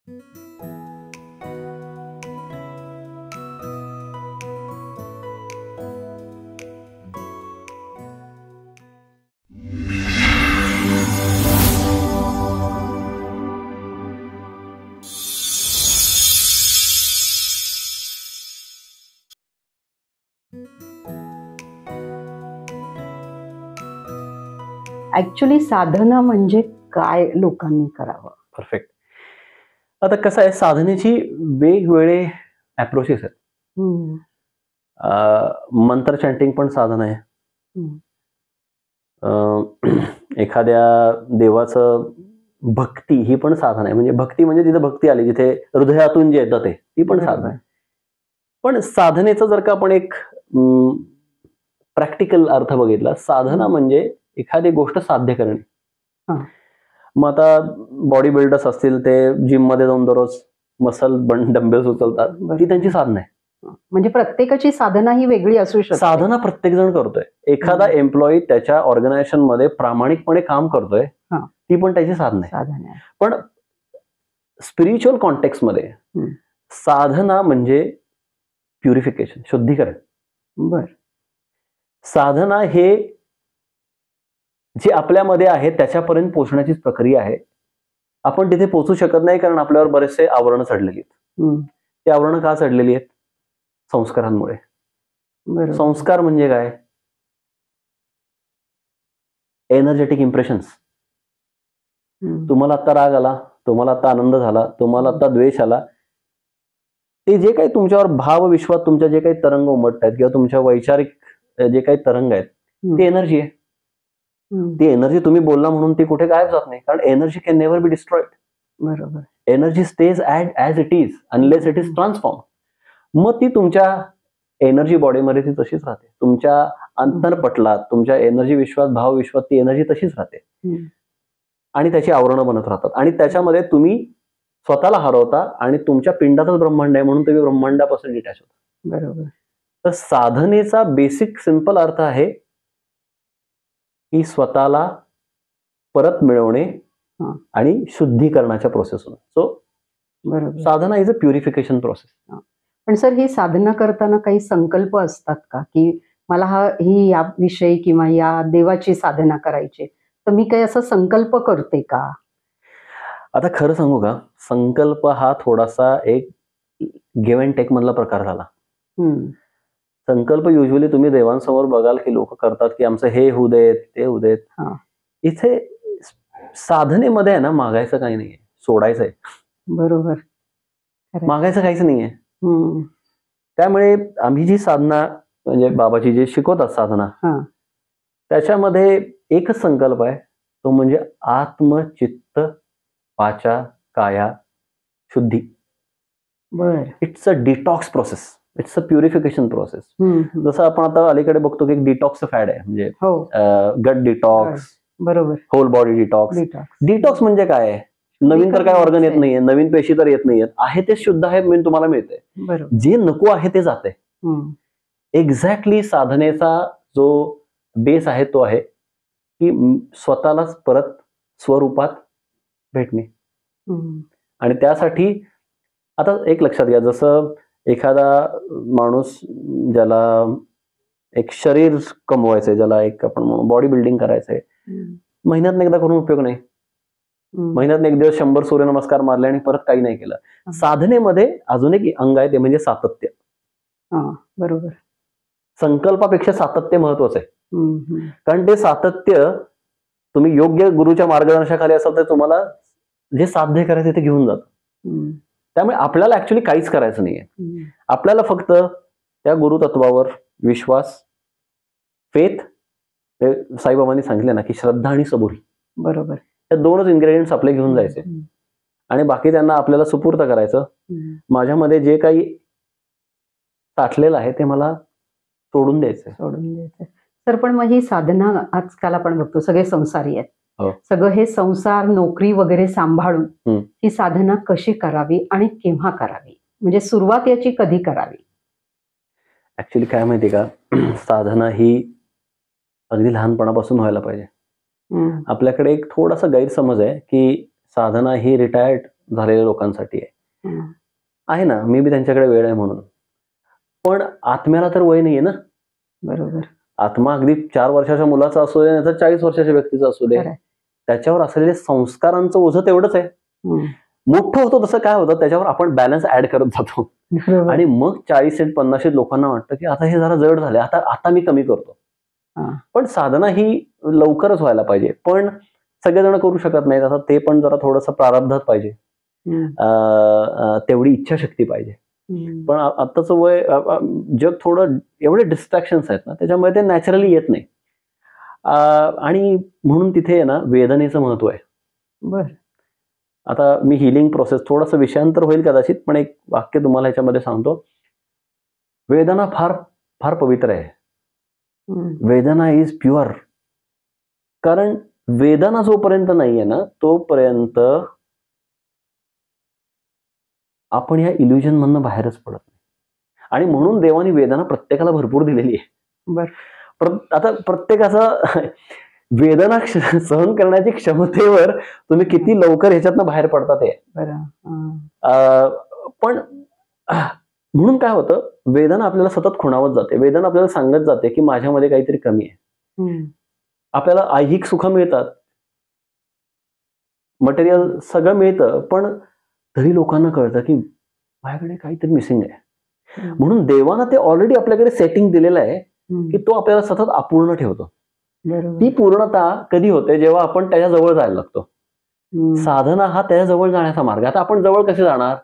Actually साधना म्हणजे काय लोकांनी करावं? परफेक्ट. आता कसं आहे, साधनेची वेगवेगळे अप्रोचेस आहेत. हम्म, मंत्र चॅन्टिंग पण साधन आहे. हम्म, एखाद्या देवाचं भक्ती ही पण साधन आहे. म्हणजे भक्ती म्हणजे जिथे भक्ती आली, जिथे हृदयातून जे येतं ती पण साधन आहे. पण साधनेचं जर का आपण एक प्रॅक्टिकल अर्थ बघितला, साधना म्हणजे एखादी गोष्ट साध्य करणे. मग आता बॉडी बिल्डर्स असतील, ते जिम मध्ये जाऊन दररोज मसल डंबेल्स उचलतात, ती त्यांची साधना आहे. म्हणजे प्रत्येकाची साधना ही वेगळी असू शकते. साधना प्रत्येक जण करतोय. एखादा एम्प्लॉई त्याच्या ऑर्गनायझेशन मध्ये प्रामाणिकपणे काम करतोय, ती पण त्याची साधना आहे. पण स्पिरिच्युअल कॉन्टेक्स्ट मध्ये साधना म्हणजे प्युरिफिकेशन, शुद्धीकरण. बर. साधना हे जे आपल्यामध्ये आहे त्याच्यापर्यंत पोहोचण्याची प्रक्रिया आहे. आपण तिथे पोहोचू शकत नाही, कारण आपल्यावर बरेचसे आवरण चढलेली आहेत. ते आवरण का चढलेली आहेत? संस्कारांमुळे. संस्कार म्हणजे काय? Energetic impressions. तुम्हाला आता राग आला, तुम्हाला आता आनंद झाला, तुम्हाला आता द्वेष आला, ते जे काही तुमच्यावर भाव विश्वात तुमच्या जे काही तरंग उमटत आहेत किंवा तुमच्या वैचारिक जे काही तरंग आहेत, ती एनर्जी आहे. ती एनर्जी तुम्ही बोलला म्हणून ती कुठे गायब जात नाही, कारण energy can never be destroyed. बरोबर. Energy stays as it is unless it is transform. मग ती तुमच्या एनर्जी बॉडीमध्ये ती तशीच राहते. तुमच्या अंतरपटलात, तुमच्या एनर्जी विश्वात, भाव विश्वात ती एनर्जी तशीच राहते आणि त्याची आवरणं बनत राहतात. आणि त्याच्यामध्ये तुम्ही स्वतःला हरवता आणि तुमच्या पिंडातच ब्रह्मांड आहे म्हणून तुम्ही ब्रह्मांडापासून डिटॅच होता. बरोबर. तर साधनेचा बेसिक सिंपल अर्थ आहे की स्वतःला परत मिळवणे आणि शुद्धीकरणाच्या प्रोसेसवर. So sadhana is a purification process. पण सर, ही साधना करताना काही संकल्प असतात का, की मला ही या विषयी किंवा या देवाची साधना करायची, तर मी काही असा संकल्प करते का? आता खरं सांगू का, संकल्प हा थोडासा एक गिव्ह अँड टेक मधला प्रकार झाला. संकल्प युजली तुम्ही देवांसमोर बघाल की लोक करतात की आमचं हे होऊ देत, ते होऊ देत. इथे साधनेमध्ये आहे ना, मागायचं काही नाहीये, सोडायचंय. बरोबर. मागायचं काहीच नाहीये. त्यामुळे आम्ही जी साधना, म्हणजे बाबाजी जे शिकवतात साधना, त्याच्यामध्ये एकच संकल्प आहे, तो म्हणजे आत्मचित्त वाचा काया शुद्धी. It's a detox process, it's a purification process. जसं आपण आता अलीकडे बघतो की एक डिटॉक्स फॅड आहे, म्हणजे गट डिटॉक्स, बरोबर, होल बॉडी डिटॉक्स. डिटॉक्स म्हणजे काय आहे? नवीन तर काय ऑर्गन येत नाहीये, नवीन पेशी तर येत नाहीयेत, आहे ते शुद्ध आहे म्हणून तुम्हाला मिळतंय. जे नको आहे ते जाते. एक्झॅक्टली साधनेचा जो बेस आहे तो आहे की स्वतःलाच परत स्वरूपात भेटणे. आणि त्यासाठी आता एक लक्षात घ्या, जसं एखादा माणूस ज्याला एक शरीर कमवायचंय, ज्याला एक आपण बॉडी बिल्डिंग करायचंय, महिन्यात एकदा करून उपयोग नाही. महिन्यात एक दिवस 100 सूर्यनमस्कार मारले आणि परत काही नाही केलं. साधनेमध्ये अजून एक अंग आहे, ते म्हणजे सातत्य. बरोबर. संकल्पापेक्षा सातत्य महत्वाचं आहे. कारण ते सातत्य तुम्ही योग्य गुरुच्या मार्गदर्शनाखाली असाल तर तुम्हाला जे साध्य करायचं ते घेऊन जात. त्यामुळे आपल्याला ऍक्च्युली काहीच करायचं नाहीये. आपल्याला फक्त त्या गुरुतत्वावर विश्वास, फेथ, साईबाबांनी सांगितले ना की श्रद्धा आणि सबुरी. बरोबर. या दोनच इन्ग्रेडियंट्स आपले घेऊन जायचे आणि बाकी त्यांना आपल्याला सुपूर्त करायचं. माझ्यामध्ये जे काही साठलेलं आहे ते मला सोडून द्यायचं. सर, पण मग ही साधना आजकाल आपण बघतो सगळे संसारी आहेत, सगळं हे संसार, नोकरी वगैरे सांभाळून ही साधना कशी करावी आणि केव्हा करावी, म्हणजे सुरुवात याची कधी करावी? ऍक्च्युली काय माहिती का, साधना ही अगदी लहानपणापासून व्हायला पाहिजे. आपल्याकडे एक थोडासा गैरसमज आहे की साधना ही रिटायर्ड झालेल्या लोकांसाठी आहे ना, मे बी त्यांच्याकडे वेळ आहे म्हणून. पण आत्म्याला तर वय नाहीये ना. बरोबर. आत्मा अगदी 4 वर्षाच्या मुलाचा असू दे नाही तर 40 वर्षाच्या व्यक्तीचा असू दे, त्याच्यावर असलेले संस्कारांचं ओझं तेवढंच आहे. मोठं होतं तसं काय होतं, त्याच्यावर आपण बॅलन्स ऍड करत जातो आणि मग 40-50 लोकांना वाटतं की आता हे जरा जड झाले, आता मी कमी करतो. पण साधना ही लवकरच व्हायला पाहिजे, पण सगळेजण करू शकत नाहीत. आता ते पण जरा थोडंसं प्रारब्धात पाहिजे, तेवढी इच्छाशक्ती पाहिजे. पण आताचं वय, जग थोडं एवढे डिस्ट्रॅक्शन्स आहेत ना, त्याच्यामुळे ते नॅचरली येत नाही. आणि म्हणून तिथे ना वेदनेचं महत्व आहे. बर. आता मी हिलिंग प्रोसेस, थोडंसं विषयांतर होईल कदाचित, पण एक वाक्य तुम्हाला ह्याच्यामध्ये सांगतो. वेदना फार फार पवित्र आहे. वेदना इज प्युअर. कारण वेदना जोपर्यंत नाहीये ना, तोपर्यंत आपण या इल्युजन मधनं बाहेरच पडत नाही. आणि म्हणून देवाने वेदना प्रत्येकाला भरपूर दिलेली आहे. आता प्रत्येकाचा वेदना सहन करण्याची क्षमतेवर तुम्ही किती लवकर ह्याच्यातनं बाहेर पडतात हे. पण म्हणून काय होतं, वेदना आपल्याला सतत खुणावत जाते. वेदना आपल्याला सांगत जाते की माझ्यामध्ये काहीतरी कमी आहे. आपल्याला ऐहिक सुख मिळतात, मटेरियल सगळं मिळतं, पण तरी लोकांना कळतं की माझ्याकडे काहीतरी मिसिंग आहे. म्हणून देवानं ते ऑलरेडी आपल्याकडे सेटिंग दिलेलं आहे की तो आपल्याला सतत अपूर्ण ठेवतो. ती पूर्णता कधी होते, जेव्हा आपण त्याच्या जवळ जायला लागतो. साधना हा त्याच्या जवळ जाण्याचा मार्ग. आता आपण जवळ कसे जाणार?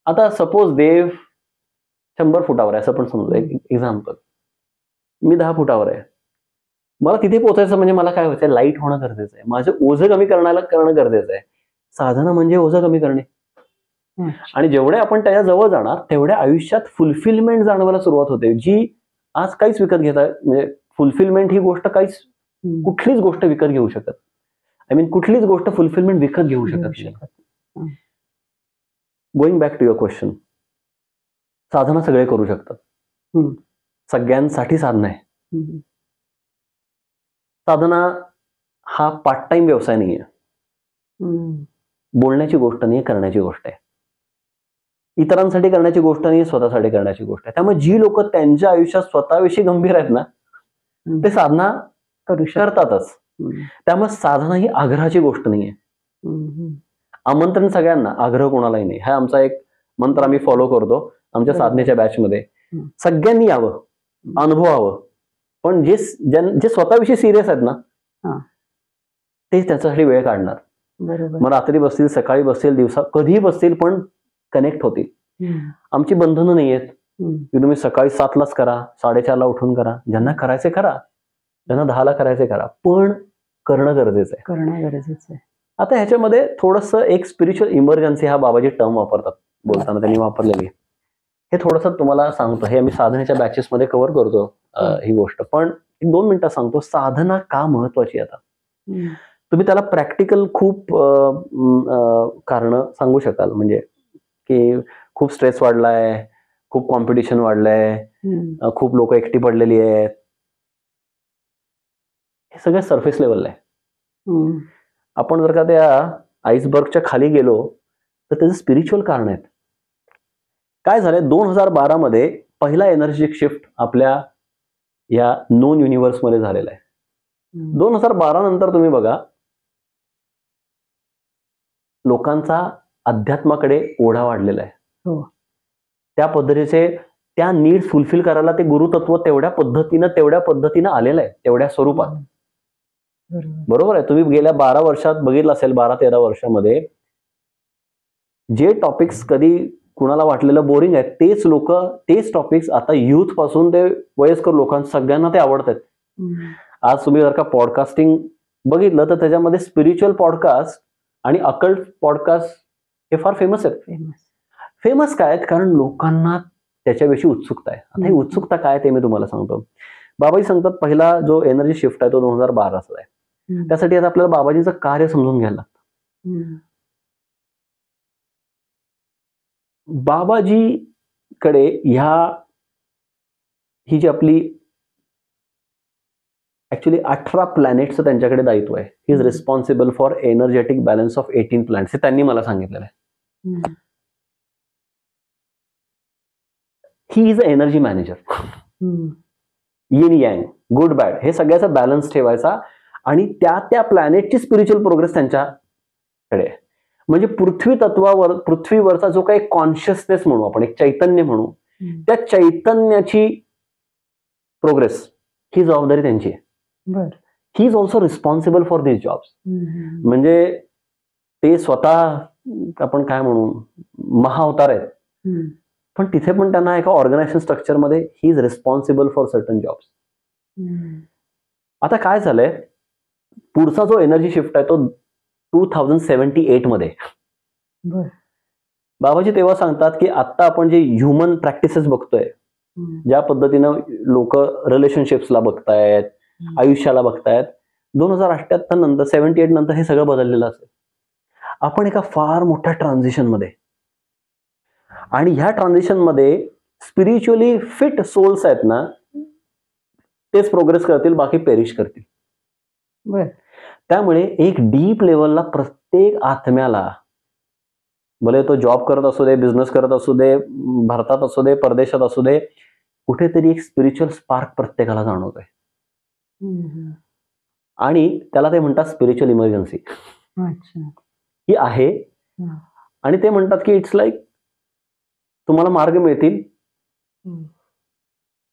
आता सपोज देव 100 फुटावर आहे असं पण समजू, एक एक्झाम्पल. मी 10 फुटावर आहे. मला तिथे पोहोचायचं म्हणजे मला काय व्हायचं, लाईट होणं गरजेचं आहे. माझं ओझं कमी करणं गरजेचं आहे. साधना म्हणजे ओझं कमी करणे. आणि जेवढे आपण त्याच्या जवळ जाणार तेवढ्या आयुष्यात फुलफिलमेंट जाणवायला सुरुवात होते, जी आज काहीच विकत घेता, म्हणजे फुलफिलमेंट ही गोष्ट काहीच, कुठलीच गोष्ट विकत घेऊ शकत, कुठलीच गोष्ट फुलफिलमेंट विकत घेऊ शकत नाही. Going back to your question, साधना सगळे करू शकतात. सगळ्यांसाठी साधना आहे. साधना हा पार्ट टाइम व्यवसाय नाहीये. बोलण्याची गोष्ट नाही, करण्याची गोष्ट आहे. इतरांसाठी करण्याची गोष्ट नाही, स्वतःसाठी करण्याची गोष्ट आहे. त्यामुळे जी लोक त्यांच्या आयुष्यात स्वतःविषयी गंभीर आहेत ना, ते साधना करतातच. त्यामुळे साधना ही आग्रहाची गोष्ट नाहीये. आमंत्रण सगळ्यांना, आग्रह कोणालाही नाही. हा आमचा एक मंत्र आम्ही फॉलो करतो आमच्या साधनेच्या बॅचमध्ये. सगळ्यांनी यावं, अनुभवावं, पण जे स्वतःविषयी सिरियस आहेत ना, ते त्याच्यासाठी वेळ काढणार. मग रात्री बसतील, सकाळी बसतील, दिवसा कधीही बसतील, पण कनेक्ट होतील. आमची बंधनं नाही आहेत की तुम्ही सकाळी 7लाच करा, 4:30ला उठून करा. ज्यांना करायचे करा, ज्यांना 10ला करायचे करा, पण करणं गरजेचं आहे. आता ह्याच्यामध्ये थोडंसं एक स्पिरिच्युअल इमर्जन्सी, हा बाबाजी टर्म वापरतात बोलताना, त्यांनी वापरलेली. हे थोडंसं तुम्हाला सांगतो, हे आम्ही साधनेच्या बॅचेस मध्ये कव्हर करतो ही गोष्ट. पण 2 मिनिटात सांगतो साधना का महत्वाची. आता तुम्ही त्याला प्रॅक्टिकल खूप कारण सांगू शकाल, म्हणजे की खूप स्ट्रेस वाढलाय, खूप कॉम्पिटिशन वाढलंय, खूप लोक एकटी पडलेली आहेत. हे सगळं सरफेस लेवलला आहे. आपण जर का त्या आईसबर्गच्या खाली गेलो तर त्याचं स्पिरिच्युअल कारण आहेत. काय झालंय, 2012 मध्ये पहिला एनर्जी शिफ्ट आपल्या या नोन युनिव्हर्स मध्ये झालेला आहे. 2012 नंतर तुम्ही बघा, लोकांचा अध्यात्माकडे ओढा वाढलेला आहे. त्या पद्धतीचे त्या नीड फुलफिल करायला ते गुरुतत्व तेवढ्या पद्धतीनं आलेलं आहे, तेवढ्या स्वरूपात. बरोबर आहे. तुम्ही गेल्या 12 वर्षात बघितलं असेल, 12-13 वर्षामध्ये जे टॉपिक्स कधी कुणाला वाटलेलं बोरिंग आहे, तेच टॉपिक्स आता युथ पासून ते वयस्कर लोकांना सगळ्यांना ते आवडत आहेत. आज तुम्ही जर का पॉडकास्टिंग बघितलं तर त्याच्यामध्ये स्पिरिच्युअल पॉडकास्ट आणि अकल्ट पॉडकास्ट हे फार फेमस आहेत. फेमस काय आहेत? कारण लोकांना त्याच्याविषयी उत्सुकता आहे. आता ही उत्सुकता काय ते मी तुम्हाला सांगतो. बाबाजी सांगतात, पहिला जो एनर्जी शिफ्ट आहे तो 2012 चा आहे. त्यासाठी आता आपल्याला बाबाजींचं कार्य समजून घ्यायला लागतं. बाबाजीकडे ही जी आपली ऍक्च्युली 18 प्लॅनेट्सचं त्यांच्याकडे दायित्व आहे. He is responsible for energetic balance of 18 planets, हे त्यांनी मला सांगितलेलं आहे. He is a energy manager. Yin yang, good bad हे सगळ्याचा बॅलन्स ठेवायचा आणि त्या प्लॅनेटची स्पिरिच्युअल प्रोग्रेस त्यांच्याकडे आहे. म्हणजे पृथ्वी तत्वावर, पृथ्वीवरचा जो काही कॉन्शियसनेस म्हणू आपण, एक चैतन्य म्हणू, त्या चैतन्याची प्रोग्रेस ही जबाबदारी त्यांची आहे. He is also responsible for this jobs. म्हणजे ते स्वतः आपण काय म्हणू महाअवतार आहेत, पण तिथे पण त्यांना एका ऑर्गनायझेशन स्ट्रक्चर मध्ये ही is responsible for certain jobs. आता काय झालंय, पुढचा जो एनर्जी शिफ्ट आहे तो 2078 मध्ये. बाबाजी तेव्हा सांगतात की आता आपण जे ह्युमन प्रॅक्टिसेस बघतोय, ज्या पद्धतीनं लोक रिलेशनशिप्सला बघतायत, आयुष्याला बघतायत, 2078 नंतर 78 नंतर हे सगळं बदललेलं असेल. आपण एका फार मोठ्या ट्रान्झिशन मध्ये, आणि ह्या ट्रान्झिशन मध्ये स्पिरिच्युअली फिट सोल्स आहेत ना, तेच प्रोग्रेस करतील, बाकी पेरिश करतील. त्यामुळे एक डीप लेवलला प्रत्येक आत्म्याला, भले तो जॉब करत असू दे, बिझनेस करत असू दे, भारतात असू दे, परदेशात असू दे, कुठेतरी एक स्पिरिच्युअल स्पार्क प्रत्येकाला जाणवतोय. आणि त्याला ते म्हणतात स्पिरिच्युअल इमर्जन्सी ही आहे. आणि ते म्हणतात की इट्स लाईक तुम्हाला मार्ग मिळतील,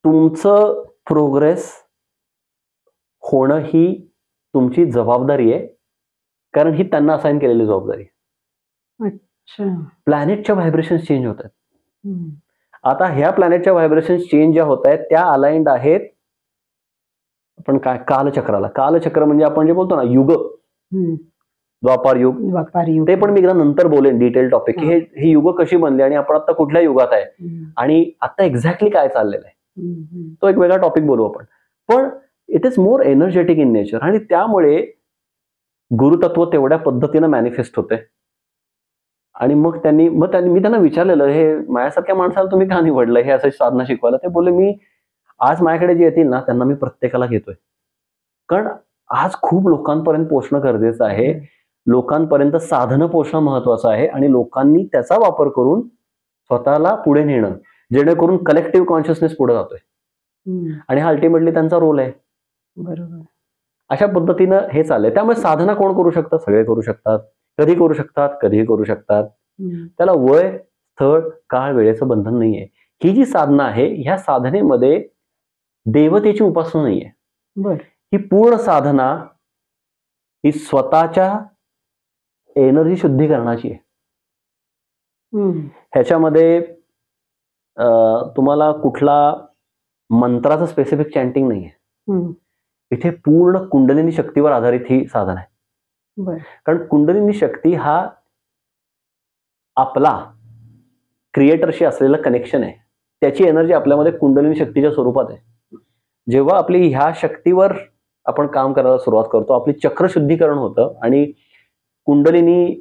तुमचं प्रोग्रेस होणं ही तुमची जबाबदारी आहे, कारण ही त्यांना असाइन केलेली जबाबदारी. प्लॅनेटच्या व्हायब्रेशन चेंज होत आहेत. आता ह्या प्लॅनेटच्या व्हायब्रेशन चेंज ज्या होत आहेत त्या अलाइंड आहेत आपण काय कालचक्राला. कालचक्र म्हणजे आपण जे बोलतो ना युग, द्वापार युग, ते पण मी एकदा नंतर बोलेन डिटेल टॉपिक की हे युग कशी बनली आणि आपण आता कुठल्या युगात आहे आणि आता एक्झॅक्टली काय चाललेलं आहे, तो एक वेगळा टॉपिक बोलू आपण. पण it is more energetic in nature. आणि त्यामुळे गुरुतत्व तेवढ्या पद्धतीनं मॅनिफेस्ट होते. आणि मग मी त्यांना विचारलेलं, हे माझ्यासारख्या माणसाला तुम्ही का निवडलं हे असं साधना शिकवायला? ते बोलले, मी आज माझ्याकडे जे येतील ना त्यांना मी प्रत्येकाला घेतोय, कारण आज खूप लोकांपर्यंत पोहोचणं गरजेचं आहे. लोकांपर्यंत साधनं पोहोचणं महत्वाचं आहे आणि लोकांनी त्याचा वापर करून स्वतःला पुढे नेणं, जेणेकरून कलेक्टिव्ह कॉन्शियसनेस पुढे जातोय. आणि हा अल्टिमेटली त्यांचा रोल आहे. बरोबर. अशा पद्धतीनं हे चाललंय. त्यामुळे साधना कोण करू शकतात? सगळे करू शकतात, कधी करू शकतात, कधीही करू शकतात. त्याला वय, स्थळ, काळ, वेळेचं बंधन नाहीये. ही जी साधना आहे, ह्या साधनेमध्ये देवतेची उपासना नाहीये. ही पूर्ण साधना ही स्वतःच्या एनर्जी शुद्धीकरणाची आहे. ह्याच्यामध्ये तुम्हाला कुठला मंत्राचं स्पेसिफिक चॅन्टिंग नाहीये. इथे पूर्ण कुंडलिनी शक्तीवर आधारित ही साधना आहे. कारण कुंडलिनी शक्ती हा आपला क्रिएटरशी असलेलं कनेक्शन आहे. त्याची एनर्जी आपल्यामध्ये कुंडलिनी शक्तीच्या स्वरूपात आहे. जेव्हा आपली ह्या शक्तीवर आपण काम करायला सुरुवात करतो, आपली चक्र शुद्धीकरण होतं आणि कुंडलिनी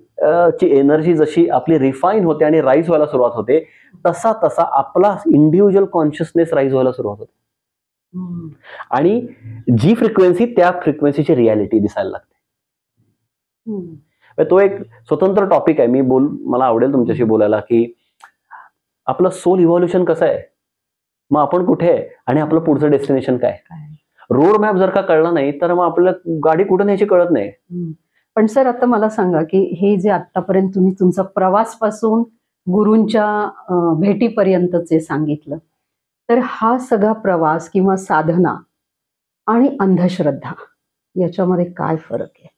ची एनर्जी जशी आपली रिफाईन होते आणि राईज व्हायला सुरुवात होते, तसा तसा आपला इंडिव्हिज्युअल कॉन्शियसनेस राईज व्हायला सुरुवात होते. आणि जी फ्रिक्वेन्सी, त्या फ्रिक्वेन्सीची रियालिटी दिसायला लागते. तो एक स्वतंत्र टॉपिक आहे. मला आवडेल तुमच्याशी बोलायला की आपलं सोल इव्हॉल्युशन कसं आहे, मग आपण कुठे आहे आणि आपलं पुढचं डेस्टिनेशन काय. रोड मॅप जर का कळला नाही तर मग आपल्याला गाडी कुठे न्यायची कळत नाही. पण सर आता मला सांगा की हे जे आतापर्यंत तुम्ही तुमचा प्रवास पासून गुरूंच्या भेटीपर्यंतचे सांगितलं, तर हा सगळा प्रवास किंवा साधना आणि अंधश्रद्धा याच्यामध्ये काय फरक आहे?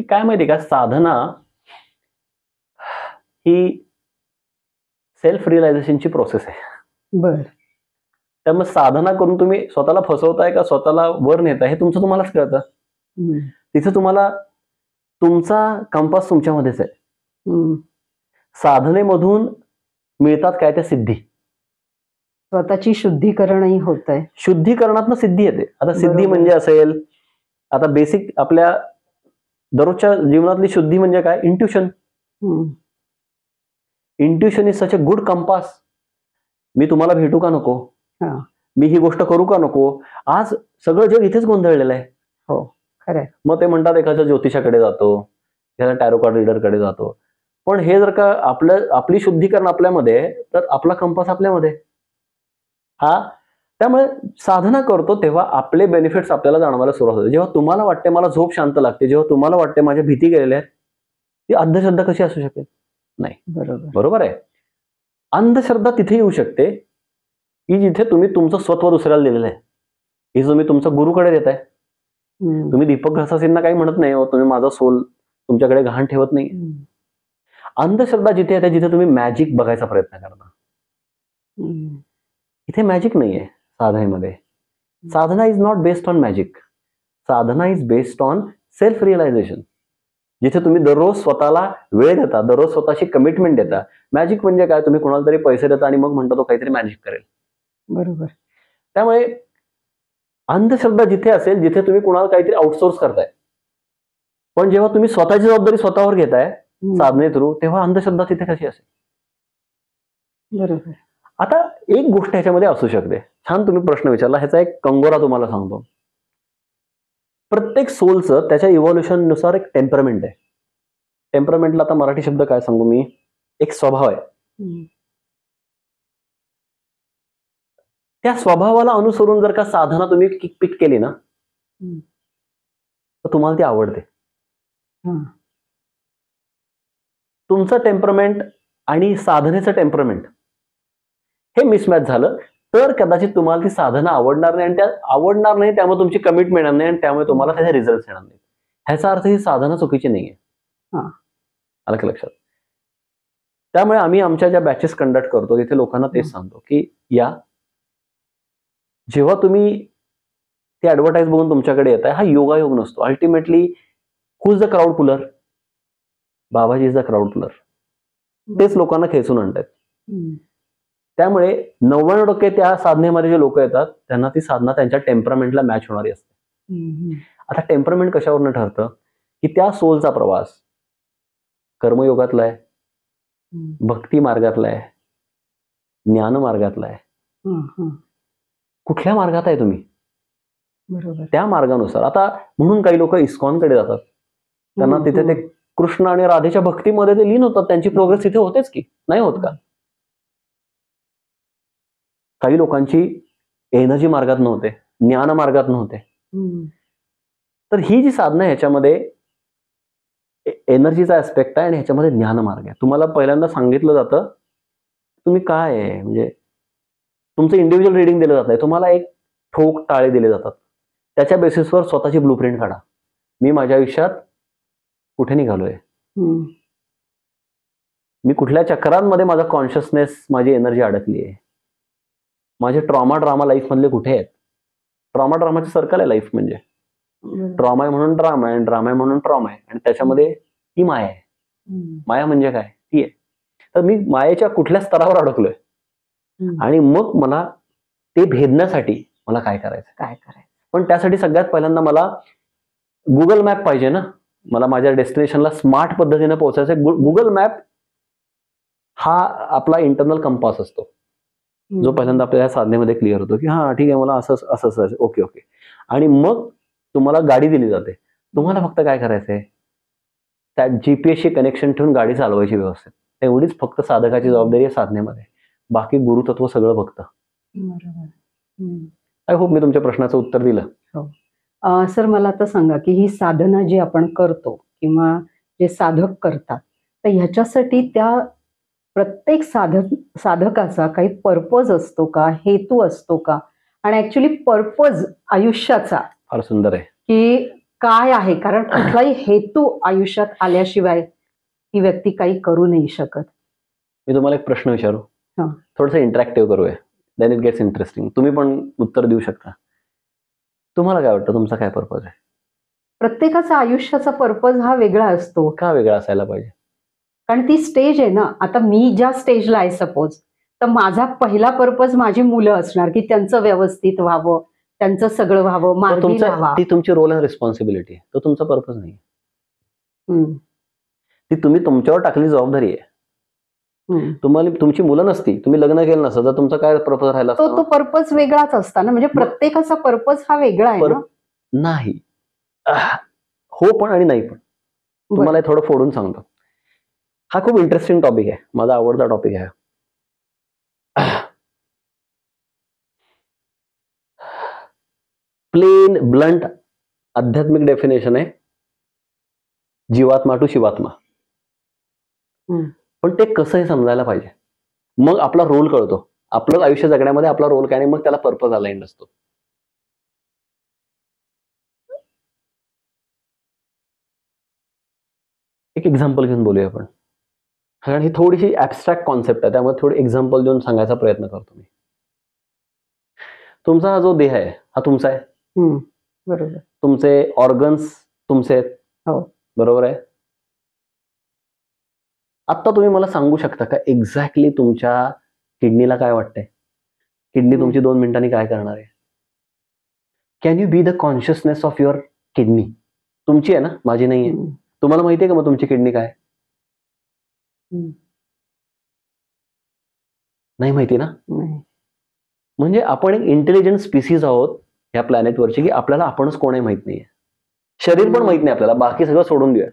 काय माहिती का, साधना ही सेल्फ रिअलायझेशनची प्रोसेस आहे. त्यामुळे साधना करून तुम्ही स्वतःला फसवताय का स्वतःला वर नेताय हे तुम्हालाच कळतं. तिथे तुम्हाला तुमचा कंपास तुमच्यामध्येच आहे. साधनेमधून मिळतात काय त्या सिद्धी. स्वतःची शुद्धीकरणही होत आहे. शुद्धीकरणातनं सिद्धी येते. आता सिद्धी म्हणजे असेल, आता बेसिक आपल्या दररोजच्या जीवनातली शुद्धी म्हणजे काय, intuition. Intuition is such a good compass. मी तुम्हाला भेटू का नको, मी ही गोष्ट करू का नको. आज सगळं जग इथेच गोंधळलेलं आहे. मग ते म्हणतात एखाद्या ज्योतिषाकडे जातो, एखाद्या टॅरो कार्ड रीडरकडे जातो. पण हे जर का आपली शुद्धीकरण आपल्यामध्ये आहे, तर आपला कंपास आपल्यामध्ये त्यामुळे साधना करतो तेव्हा आपले बेनिफिट्स आपल्याला जाणवायला सुरुवात होते. जेव्हा तुम्हाला वाटते मला झोप शांत लागते, जेव्हा तुम्हाला वाटते माझ्या भीती गेलेल्या आहेत, ती अंधश्रद्धा कशी असू शकेल? नाही. बरोबर आहे. अंधश्रद्धा तिथे येऊ शकते की जिथे तुम्ही तुमचं स्वत्व दुसऱ्याला दिलेलं आहे, हे तुम्ही तुमचा गुरुकडे देताय. तुम्ही दीपक घसासींना काही म्हणत नाही, तुम्ही माझा सोल तुमच्याकडे गहाण ठेवत नाही. अंधश्रद्धा जिथे येते जिथे तुम्ही मॅजिक बघायचा प्रयत्न करता. इथे मॅजिक नाहीये साधनेमध्ये. Sadhana is not based on magic. Sadhana is based on self realisation. जिथे तुम्ही दररोज स्वतःला वेळ देता, दररोज स्वतःशी कमिटमेंट देता. मॅजिक म्हणजे काय? तुम्ही कोणाला तरी पैसे देता आणि मग म्हणता तो काहीतरी मॅजिक करेल. बरोबर. त्यामुळे अंधश्रद्धा जिथे असेल जिथे तुम्ही कोणाला काहीतरी आउटसोर्स करताय, पण जेव्हा तुम्ही स्वतःची जबाबदारी स्वतःवर घेताय साधने थ्रू, तेव्हा अंधश्रद्धा तिथे कशी असेल? बरोबर. आता एक गोष्ट ह्याच्यामध्ये असू शकते. छान तुम्ही प्रश्न विचारला, ह्याचा एक कंगोरा तुम्हाला सांगतो. प्रत्येक सोलचं त्याच्या इव्हॉल्युशन नुसार एक टेम्परमेंट आहे. टेम्परमेंटला आता मराठी शब्द काय सांगू मी, एक स्वभाव आहे. त्या स्वभावाला अनुसरून जर का साधना तुम्ही पिक केली ना, तर तुम्हाला ती आवडते. तुमचं टेम्परमेंट आणि साधनेचं टेम्परमेंट हे मिसमॅच झालं तर कदाचित तुम्हाला ती साधना आवडणार नाही, आणि त्या आवडणार नाही त्यामुळे तुमची कमिटमेंट येणार नाही, आणि त्यामुळे तुम्हाला त्याचे रिझल्ट येणार नाही. ह्याचा अर्थ ही साधना चुकीची नाहीये. आलं का लक्षात? त्यामुळे आम्ही आमच्या ज्या बॅचेस कंडक्ट करतो तिथे लोकांना तेच सांगतो की जेव्हा तुम्ही ते ऍडव्हर्टाईज बघून तुमच्याकडे येत आहे, हा योगायोग नसतो. Ultimately who is the crowd puller? Babaji is the crowd puller. तेच लोकांना खेचून आणतात. त्यामुळे 99% त्या साधनेमध्ये जे लोक येतात त्यांना ती साधना त्यांच्या टेम्परमेंटला मॅच होणारी असते. आता टेम्परमेंट कशावरनं ठरतं की त्या सोलचा प्रवास कर्मयोगातला आहे, भक्ती मार्गातला आहे, ज्ञान मार्गातला आहे, कुठल्या मार्गात आहे तुम्ही, बरोबर, त्या मार्गानुसार. आता म्हणून काही लोक इस्कॉनकडे जातात, त्यांना तिथे ते कृष्ण आणि राधेच्या भक्तीमध्ये ते लीन होतात, त्यांची प्रोग्रेस तिथे होतेच की नाही होत का? काही लोकांची एनर्जी मार्गात नव्हते, ज्ञान मार्गात नव्हते. तर ही जी साधना आहे ह्याच्यामध्ये एनर्जीचा ऍस्पेक्ट आहे आणि ह्याच्यामध्ये ज्ञान मार्ग आहे. तुम्हाला पहिल्यांदा सांगितलं जातं तुम्ही काय आहे, म्हणजे तुमचं इंडिव्हिज्युअल रिडिंग दिलं जात आहे. तुम्हाला एक ठोक टाळे दिले जातात, त्याच्या बेसिसवर स्वतःची ब्लूप्रिंट काढा. मी माझ्या आयुष्यात कुठे निघालोय, मी कुठल्या चक्रांमध्ये माझा कॉन्शियसनेस, माझी एनर्जी अडकली आहे, माझे ट्रॉमा ड्रामा लाईफ मधले कुठे आहेत. ट्रॉमा ड्रामाचे सर्कल आहे लाईफ म्हणजे. ट्रॉमा आहे म्हणून ड्रामा आहे, ड्रामा आहे म्हणून ट्रॉमा आहे, आणि त्याच्यामध्ये ती माया आहे. माया म्हणजे काय? ती आहे. तर मी मायेच्या कुठल्या स्तरावर अडकलोय, आणि मग मला ते भेदण्यासाठी मला काय करायचं. पण त्यासाठी सगळ्यात पहिल्यांदा मला गुगल मॅप पाहिजे ना. मला माझ्या डेस्टिनेशनला स्मार्ट पद्धतीने पोहोचायचं. गुगल मॅप हा आपला इंटरनल कंपास असतो, जो पहिल्यांदा आपल्या साधनेमध्ये क्लिअर होतो की हा ठीक आहे, मला असं असं ओके ओके. आणि मग तुम्हाला गाडी दिली जाते. तुम्हाला फक्त काय करायचंय, त्या जीपीएसशी कनेक्शन ठेवून गाडी चालवायची व्यवस्थित. एवढीच फक्त साधकाची जबाबदारी आहे साधनेमध्ये. बाकी गुरुतत्व सगळं बघतं. आय होप मी तुमच्या प्रश्नाचं उत्तर दिलं. सर, मला आता सांगा की ही साधना जी आपण करतो किंवा जे साधक करतात, तर ह्याच्यासाठी त्या प्रत्येक साधकाचा काही पर्पज असतो का, हेतू असतो का? आणि ऍक्च्युली पर्पज आयुष्याचा फार सुंदर आहे की काय आहे, कारण कुठलाही हेतू आयुष्यात आल्याशिवाय ही व्यक्ती काही करू नाही शकत. मी तुम्हाला एक प्रश्न विचारू, थोडंसं इंटरॅक्टिव्ह करूया, देन इट गेट्स इंटरेस्टिंग. तुम्ही पण उत्तर देऊ शकता. तुम्हाला काय वाटतं, तुमचा काय पर्पज आहे? प्रत्येकाचा आयुष्याचा पर्पज हा वेगळा असतो. का वेगळा असायला पाहिजे? कारण ती स्टेज आहे ना. आता मी ज्या स्टेजला आहे सपोज, तर माझा पहिला पर्पज माझी मुलं असणार की त्यांचं व्यवस्थित व्हावं, त्यांचं सगळं व्हावं, मार्गी लावा. ती तुमची रोल अँड रिस्पॉन्सिबिलिटी आहे, तो तुमचा पर्पज नाही. ती तुम्ही तुमच्यावर टाकलेली जबाबदारी आहे. तुम्हाला तुमची मुलं नसती, तुम्ही लग्न केलं नसतं, तर तुमचा काय पर्पज राहिला? तो पर्पज वेगळाच असता ना. म्हणजे प्रत्येकाचा पर्पज हा वेगळा आहे ना. नाही, हो पण आणि नाही पण. तुम्हाला थोडं फोडून सांगतो. हा खूप इंटरेस्टिंग टॉपिक आहे, माझा आवडता टॉपिक आहे. प्लेन ब्लंट आध्यात्मिक डेफिनेशन आहे जीवात्मा टू शिवात्मा. पण ते कसं हे समजायला पाहिजे, मग आपला रोल कळतो. आपलं आयुष्य जगण्यामध्ये आपला रोल काय, आणि मग त्याला पर्पज अलाइन्ड असतो. एक एक्झाम्पल घेऊन बोलूया आपण, कारण ही थोडीशी ऍबस्ट्रॅक्ट कॉन्सेप्ट आहे, त्यामुळे थोडी एक्झाम्पल देऊन सांगायचा प्रयत्न करतो मी. तुमचा हा जो देह आहे हा तुमचा आहे. बरोबर. तुमचे ऑर्गन्स तुमचे आहेत. हो. बरोबर आहे. आता तुम्ही मला सांगू शकता का एक्झॅक्टली तुमच्या किडनीला काय वाटतंय? किडनी तुमची 2 मिनिटांनी काय करणार आहे? Can you be the consciousness of your kidney? तुमची आहे ना, माझी नाही आहे. तुम्हाला माहिती आहे का मग तुमची किडनी काय? नाही माहिती ना. म्हणजे आपण एक इंटेलिजंट स्पीसीज आहोत या प्लॅनेटवरची, की आपल्याला आपणच कोण आहे माहित नाहीये. शरीर पण माहित नाही आपल्याला, बाकी सगळं सोडून देऊया.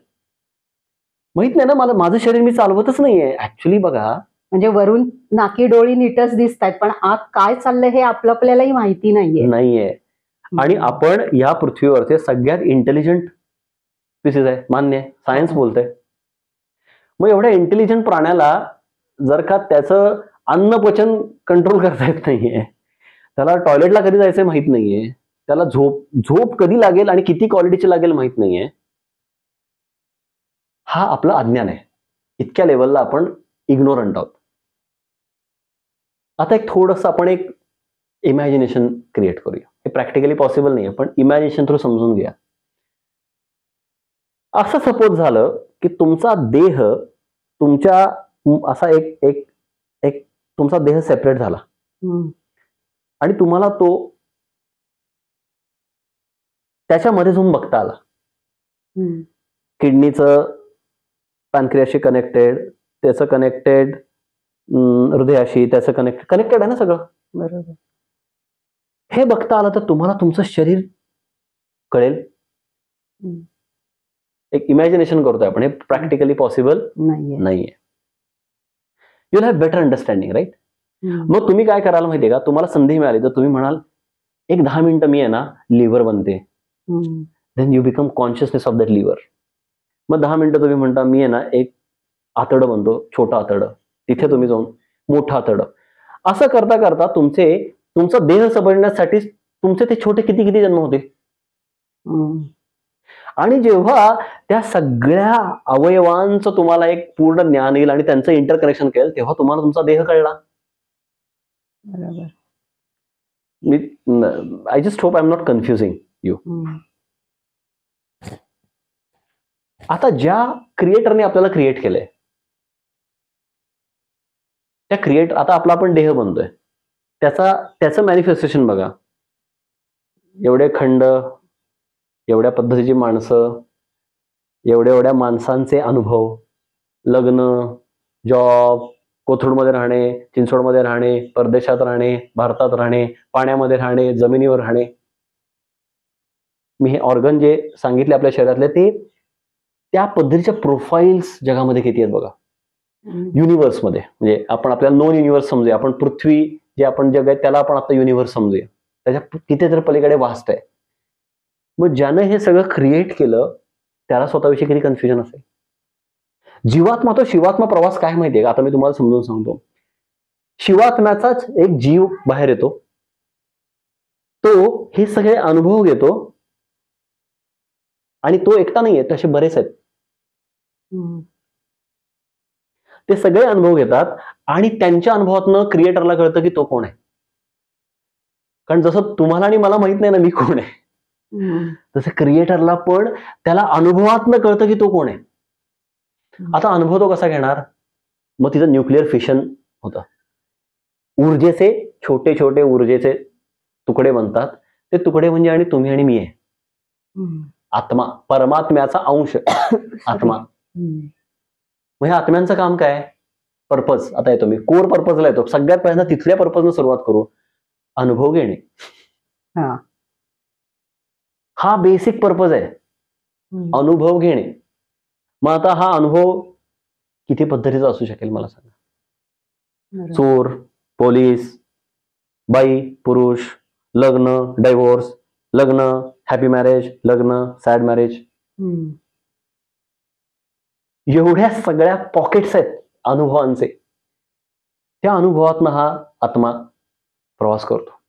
माहित नाही ना मला, माझं शरीर मी चालवतच नाहीये ऍक्च्युली. बघा, म्हणजे वरून नाकी डोळी नीटच दिसत आहेत, पण आत काय चाललंय हे आपल्यालाही माहिती नाहीये. आणि आपण या पृथ्वीवरचे सगळ्यात इंटेलिजंट स्पीसीज आहे, मान्य आहे, सायन्स बोलतंय. मग एवढ्या इंटेलिजंट प्राण्याला जर का त्याचं अन्न पचन कंट्रोल करता येत नाहीये, त्याला टॉयलेटला कधी जायचं माहित नाहीये, त्याला झोप कधी लागेल आणि किती क्वालिटीची लागेल माहित नाहीये, हा आपलं अज्ञान आहे. इतक्या लेवलला आपण इग्नोरंट आहोत. आता एक थोडंसं आपण एक इमॅजिनेशन क्रिएट करूया. हे प्रॅक्टिकली पॉसिबल नाहीये, पण इमॅजिनेशन थ्रू समजून घ्या. असं सपोज झालं की तुमचा देह तुमच्या असा एक एक एक तुमचा देह सेपरेट झाला आणि तुम्हाला तो त्याच्यामध्ये जाऊन बघता आला. किडनीचं पॅनक्रियाशी कनेक्टेड, त्याचं कनेक्टेड हृदयाशी, त्याचं कनेक्टेड आहे ना सगळं. बरोबर. हे बघता आलं तर तुम्हाला तुमचं शरीर कळेल. एक इमॅजिनेशन करतोय आपण, हे प्रॅक्टिकली पॉसिबल नाहीये. You will have better understanding, right? मग तुम्ही काय कराल माहितीये का, तुम्हाला संधी मिळाली तर तुम्ही म्हणाल एक 10 मिनिटं मी आहे ना लिव्हर बनते. Then you become consciousness of that liver. मग 10 मिनिटं तुम्ही म्हणता मी आहे ना एक आतडं बनतो, छोटं आतडं. तिथे तुम्ही जाऊन मोठं आतडं. असं करता करता तुमचा देह समजण्यासाठी तुमचे ते छोटे किती किती जन्म होते. आणि जेव्हा त्या सगळ्या अवयवांचं तुम्हाला एक पूर्ण ज्ञान येईल आणि त्यांचं इंटरकनेक्शन केलं, तेव्हा तुम्हाला तुमचा देह कळला. बरोबर. I just hope I am not confusing you. आता ज्या क्रिएटरने आपल्याला क्रिएट केलंय, त्या आता आपला आपण देह बनतोय, त्याचं मॅनिफेस्टेशन बघा. एवढे खंड, एवढ्या पद्धतीची माणसं, एवढ्या माणसांचे अनुभव, लग्न, जॉब, कोथरूडमध्ये राहणे, चिंचवडमध्ये राहणे, परदेशात राहणे, भारतात राहणे, पाण्यामध्ये राहणे, जमिनीवर राहणे. मी हे ऑर्गन जे सांगितले आपल्या शरीरातले, ते त्या पद्धतीच्या प्रोफाईल्स जगामध्ये किती आहेत बघा. युनिव्हर्समध्ये, म्हणजे आपण आपल्याला नॉन युनिव्हर्स समजूया, आपण पृथ्वी जे आपण जग आहे त्याला आपण आता युनिव्हर्स समजूया, त्याच्या किती तर पलीकडे वास्ट आहे. मग ज्यानं हे सगळं क्रिएट केलं त्याला स्वतःविषयी किती कन्फ्युजन असेल. जीवात्मा तो शिवात्मा प्रवास काय माहितीये का, आता मी तुम्हाला समजून सांगतो. शिवात्म्याचाच एक जीव बाहेर येतो, तो हे सगळे अनुभव घेतो, आणि तो एकटा नाहीये, तसे बरेच आहेत. ते सगळे अनुभव घेतात आणि त्यांच्या अनुभवातनं क्रिएटरला कळतं की तो कोण आहे. कारण जसं तुम्हाला आणि मला माहित नाही ना मी कोण आहे, तसं क्रिएटरला पण त्याला अनुभवातनं कळतं की तो कोण आहे. आता अनुभव तो कसा घेणार, मग तिथं न्यूक्लिअर फिशन होतं. ऊर्जेचे छोटे छोटे ऊर्जेचे तुकडे बनतात. ते तुकडे म्हणजे आणि तुम्ही आणि मी आहे. आत्मा, परमात्म्याचा अंश आत्मा. मग ह्या आत्म्यांचं काम काय, पर्पज. आता येतो मी कोर पर्पजला येतो. सगळ्यात पहिल्यांदा तिथल्या पर्पजनं सुरुवात करू. अनुभव घेणे, हा बेसिक पर्पज आहे. अनुभव घेणे. मग आता हा अनुभव किती पद्धतीचा असू शकेल मला सांगा. चोर, पोलीस, बाई, पुरुष, लग्न, डायव्होर्स, लग्न, हॅपी मॅरेज, लग्न, सॅड मॅरेज, एवढ्या सगळ्या पॉकेट्स आहेत अनुभवांचे. त्या अनुभवातनं हा आत्मा प्रवास करतो.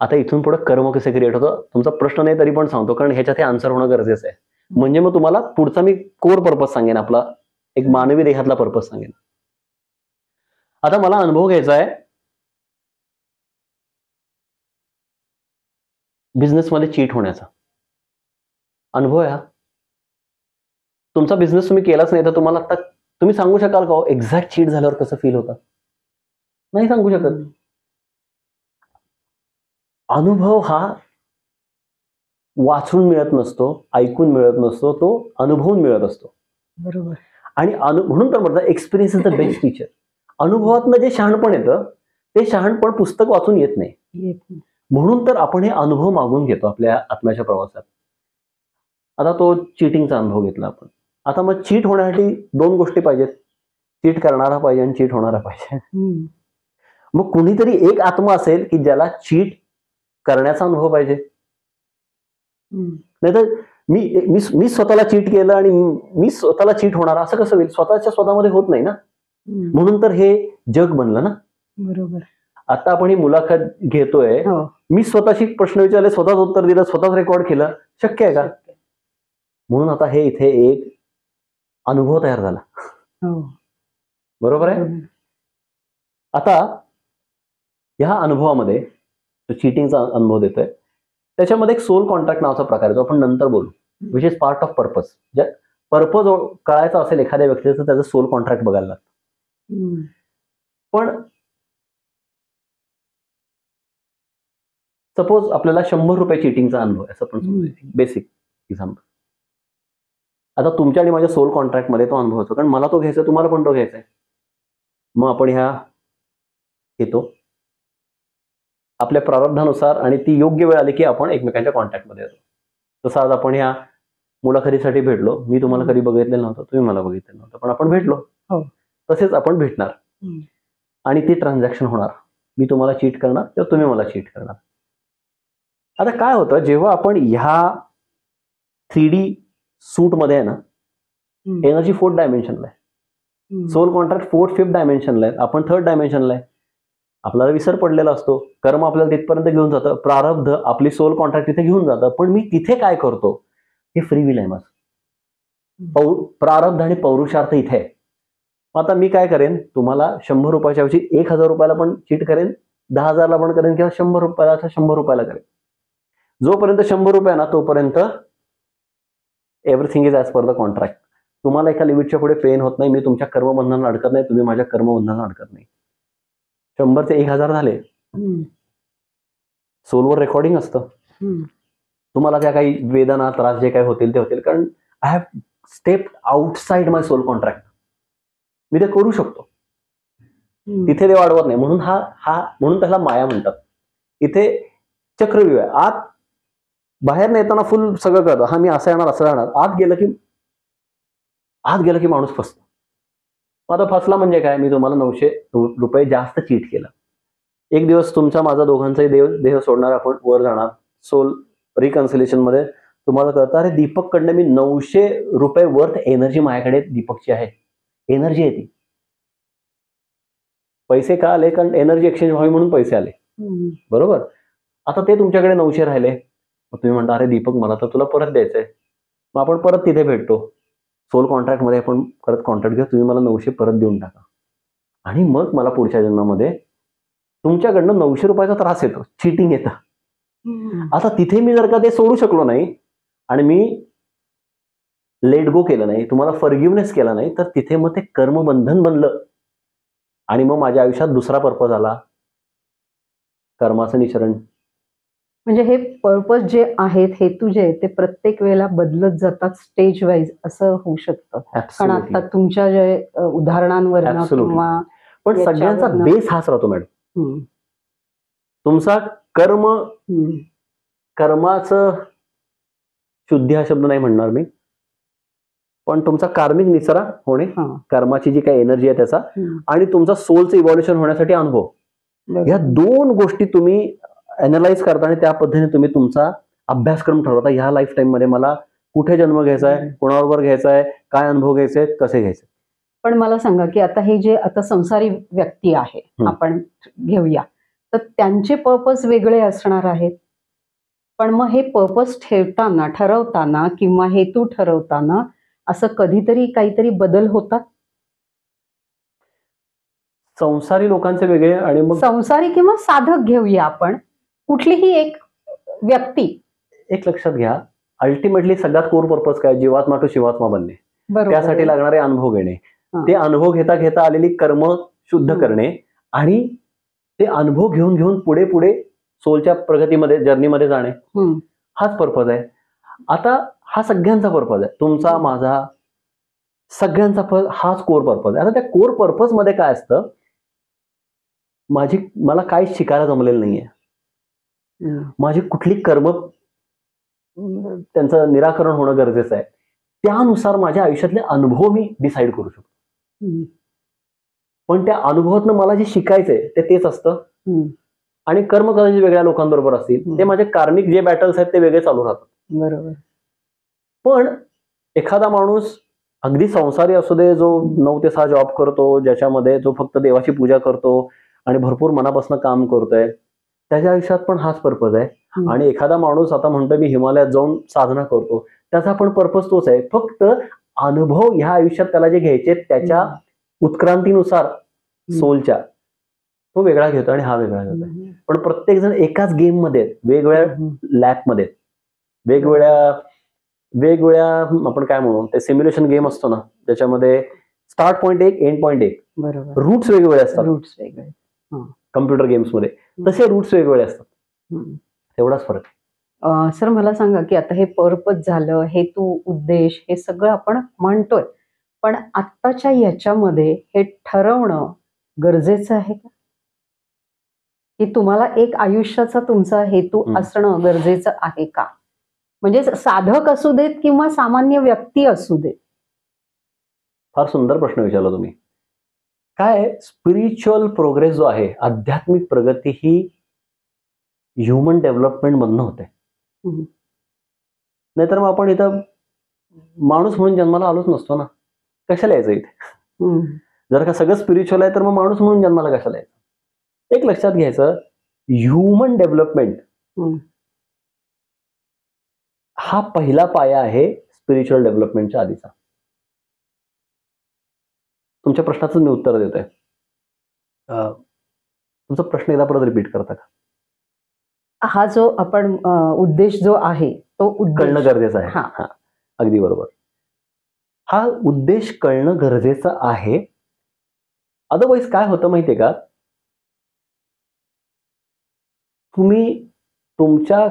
आता इथून पुढे कर्म कसे क्रिएट होतं तुमचा प्रश्न नाही तरी पण सांगतो, कारण ह्याच्यात हे आन्सर होणं गरजेचं आहे. म्हणजे मग तुम्हाला पुढचा मी कोर पर्पज सांगेन, आपला एक मानवी देहातला पर्पज सांगेन. आता मला अनुभव घ्यायचा आहे बिझनेसमध्ये चीट होण्याचा. अनुभव आहे हा. तुमचा बिझनेस तुम्ही केलाच नाही तर तुम्हाला आता तुम्ही सांगू शकाल का एक्झॅक्ट चीट झाल्यावर कसं फील होतं? नाही सांगू शकत. अनुभव हा वाचून मिळत नसतो, ऐकून मिळत नसतो, तो अनुभवून मिळत असतो. बरोबर. आणि म्हणून तर म्हणतात experience is the best teacher. अनुभवातनं जे शहाणपण येतं ते शहाणपण पुस्तक वाचून येत नाही. म्हणून तर आपण हे अनुभव मागून घेतो आपल्या आत्म्याच्या प्रवासात. आता तो चिटिंगचा अनुभव घेतला आपण. आता मग चीट होण्यासाठी दोन गोष्टी पाहिजेत, चीट करणारा पाहिजे आणि चीट होणारा पाहिजे. मग कुणीतरी एक आत्मा असेल की ज्याला चीट करण्याचा अनुभव पाहिजे. नाहीतर मी स्वतःला चीट केलं आणि मी स्वतःला चीट होणार असं कसं होईल? स्वतःच्या स्वतःमध्ये होत नाही ना. म्हणून तर हे जग बनलं ना. बरोबर. आता आपण ही मुलाखत घेतोय, मी स्वतःशी प्रश्न विचारले, स्वतःच उत्तर दिलं, स्वतःच रेकॉर्ड केलं, शक्य आहे का? म्हणून आता हे इथे एक अनुभव तयार झाला. बरोबर आहे. आता ह्या अनुभवामध्ये तो चिटिंगचा अनुभव देतोय, त्याच्यामध्ये एक सोल कॉन्ट्रॅक्ट नावाचा प्रकार आहे, तो आपण नंतर बोलू, which is part of purpose. Purpose कळायचा असेल एखाद्या व्यक्तीचं तर त्याचं सोल कॉन्ट्रॅक्ट बघायला लागतं. पण सपोज आपल्याला 100 रुपये चिटिंगचा अनुभव असं पण बेसिक एक्झाम्पल. आता तुमच्या आणि माझ्या सोल कॉन्ट्रॅक्ट मध्ये तो अनुभव होतो, कारण मला तो घ्यायचा, तुम्हाला पण तो घ्यायचा आहे. मग आपण ह्या येतो आपल्या प्रारब्धानुसार आणि ती योग्य वेळ आली की आपण एकमेकांच्या कॉन्टॅक्टमध्ये येतो. तसं आज आपण ह्या मुलाखतीसाठी भेटलो. मी तुम्हाला कधी बघितलेलं नव्हतं, तुम्ही मला बघितलेलं नव्हतं, पण आपण भेटलो. तसेच आपण भेटणार आणि ती ट्रान्झॅक्शन होणार. मी तुम्हाला चीट करणार किंवा तुम्ही मला चीट करणार. आता काय होतं जेव्हा आपण ह्या 3D सूट मध्ये आहे ना, एनर्जी 4th डायमेन्शनला आहे, सोल कॉन्ट्रॅक्ट 4th 5th डायमेन्शनला आहे, आपण 3rd डायमेन्शनला आहे. आपल्याला विसर पडलेला असतो, कर्म आपल्याला तिथपर्यंत घेऊन जातं, प्रारब्ध आपली सोल कॉन्ट्रॅक्ट तिथे घेऊन जातं. पण मी तिथे काय करतो हे फ्री विल आहे माझं. प्रारब्ध आणि पौरुषार्थ इथे आहे. आता मी काय करेन, तुम्हाला 100 रुपयाच्या ऐवजी 1000 रुपयाला पण चीट करेन, 10,000ला पण करेन किंवा 100 रुपयाला 100 रुपयाला करेन. जोपर्यंत 100 रुपये ना तोपर्यंत everything is as per the contract. तुम्हाला एका लिमिटच्या पुढे पेन होत नाही, मी तुमच्या कर्मबंधनाला अडकत नाही, तुम्ही माझ्या कर्मबंधनाला अडकत नाही. 100 ते 1000 झाले, सोलवर रेकॉर्डिंग असतं. तुम्हाला त्या काही वेदना त्रास जे काही होतील ते होतील, कारण I have step outside my soul contract. मी ते करू शकतो, तिथे ते वाढवत नाही. म्हणून म्हणून त्याला माया म्हणतात. इथे चक्रव्यूह आहे. आत बाहेर येताना फुल सगळं कळतं, हा मी असं येणार असं येणार. आत गेलं की माणूस फसतो. आता फसला म्हणजे काय, मी तुम्हाला 900 रुपये जास्त चीट केलं. एक दिवस तुमचा माझा दोघांचाही देह सोडणार, आपण वर जाणार सोल रिकन्सिलेशन मध्ये. तुम्हाला कळतं अरे दीपक कडनं मी 900 रुपये वर्थ एनर्जी माझ्याकडे दीपकची आहे, एनर्जी आहे ती. पैसे का आले? कारण एनर्जी एक्सचेंज व्हावी म्हणून पैसे आले. बरोबर. आता ते तुमच्याकडे 900 राहिले, मग तुम्ही म्हणता अरे दीपक मला तर तुला परत द्यायचंय. मग आपण परत तिथे भेटतो सोल कॉन्ट्रॅक्ट मध्ये, आपण परत कॉन्ट्रॅक्ट घेऊ, तुम्ही मला 900 परत देऊन टाका. आणि मग मला पुढच्या जन्मामध्ये तुमच्याकडनं 900 रुपयाचा त्रास येतो, चिटिंग येतं. आता तिथे मी जर का ते सोडू शकलो नाही आणि मी लेट गो केलं नाही, तुम्हाला फॉरगिव्हनेस केला नाही, तर तिथे मग ते कर्मबंधन बनलं. आणि मग माझ्या आयुष्यात दुसरा पर्पज आला, कर्माचं निचरण. म्हणजे हे पर्पज जे आहेत, हेतू जे आहेत, ते प्रत्येक वेळेला बदलत जातात, स्टेज वाईज असं होऊ शकतं. कारण आता तुमच्या जे उदाहरणांवर किंवा पण सगळ्यांचा बेस हाच राहतो मॅडम. तुमचा कर्माचं शुद्धी हा शब्द नाही म्हणणार मी, पण तुमचा कार्मिक निचरा होणे, कर्माची जी काही एनर्जी आहे त्याचा, आणि तुमचा सोलचं इव्हॉल्युशन होण्यासाठी अनुभव, या दोन गोष्टी तुम्ही अनालाइज करता आणि त्या पद्धतीने तुम्ही तुमचा अभ्यासक्रम ठरवता. ह्या लाईफ टाइम मध्ये मला कुठे जन्म घ्यायचा आहे, कोणाबरोबर घ्यायचा आहे, काय अनुभव घ्यायचे आहेत, कसे घ्यायचे. पण मला सांगा की आता हे जे आता संसारी व्यक्ती आहे आपण घेऊया, तर त्यांचे पर्पज वेगळे असणार आहेत. पण मग हे पर्पज ठरवताना किंवा हेतू ठरवताना असं कधीतरी काहीतरी बदल होतात. संसारी लोकांचे वेगळे आणि मग संसारी किंवा साधक घेऊया आपण, कुठलीही एक व्यक्ती. एक लक्षात घ्या, अल्टिमेटली सगळ्यात कोर पर्पज काय, जीवात्मा टू शिवात्मा बनणे, त्यासाठी लागणारे अनुभव घेणे, ते अनुभव घेता घेता आलेली कर्म शुद्ध करणे, आणि ते अनुभव घेऊन घेऊन पुढे पुढे सोलच्या प्रगतीमध्ये, जर्नीमध्ये जाणे, हाच पर्पज आहे. आता हा सगळ्यांचा पर्पज आहे, तुमचा माझा सगळ्यांचा हाच कोर पर्पज आहे. आता त्या कोर पर्पज मध्ये काय असतं, मला काय शिकायला जमलेलं नाहीये, माझी कुठली कर्म त्यांचं निराकरण होणं गरजेचं आहे, त्यानुसार माझ्या आयुष्यातले अनुभव मी डिसाईड करू शकतो. पण त्या अनुभवातनं मला जे शिकायचंय ते तेच असतं, आणि कर्म कदाचित वेगळ्या लोकांबरोबर असतील, ते माझे कार्मिक जे बॅटल्स आहेत ते वेगळे चालू राहतात. बरोबर. पण एखादा माणूस अगदी संसारी असू दे, जो 9 ते 6 जॉब करतो, ज्याच्यामध्ये जो फक्त देवाची पूजा करतो आणि भरपूर मनापासून काम करतोय, त्याच्या आयुष्यात पण हाच पर्पज आहे. आणि एखादा माणूस आता म्हणतो मी हिमालयात जाऊन साधना करतो, त्याचा पण पर्पज तोच आहे, फक्त अनुभव ह्या आयुष्यात त्याला जे घ्यायचे त्याच्या उत्क्रांतीनुसार सोलच्या तो वेगळा घेतो आणि हा वेगळा घेतो. पण प्रत्येक जण एकाच गेम मध्ये, वेगवेगळ्या लॅपमध्ये, वेगवेगळ्या आपण काय म्हणू, ते सिम्युलेशन गेम असतो ना, ज्याच्यामध्ये स्टार्ट पॉईंट एक, एंड पॉईंट एक, रूट्स वेगवेगळे असतात. रूट्स वेगळे कम्प्युटर गेम्स मध्ये तसे रूट्स वेगवेगळे असतात, एवढाच फरक. सर मला सांगा की आता हे पर्पज झालं, हेतू, उद्देश, हे सगळं आपण म्हणतोय, पण आत्ताच्या याच्यामध्ये हे ठरवणं गरजेचं आहे का, की तुम्हाला एक आयुष्याचा तुमचा हेतू असणं गरजेचं आहे का? म्हणजे साधक असू देत किंवा सामान्य व्यक्ती असू देत. फार सुंदर प्रश्न विचारला तुम्ही. काय स्पिरिच्युअल प्रोग्रेस जो आहे, आध्यात्मिक प्रगती, ही ह्युमन डेव्हलपमेंट मधनं होते. नाहीतर मग आपण इथं माणूस म्हणून जन्माला आलोच नसतो ना, कशाला यायचं इथे. जर का सगळं स्पिरिच्युअल आहे तर मग माणूस म्हणून जन्माला कशाला यायचं. एक लक्षात घ्यायचं, ह्युमन डेव्हलपमेंट हा पहिला पाया आहे स्पिरिच्युअल डेव्हलपमेंटच्या आधीचा. तुमच्या प्रश्नाचं मी उत्तर देतोय. तुमचा प्रश्न एकदा परत रिपीट करता का? हा जो आपण उद्देश जो आहे तो कळणं गरजेचं आहे. हा, अगदी बरोबर. हा उद्देश कळणं गरजेचं आहे. अदरवाईज काय होतं माहितीये का, तुम्ही तुमच्या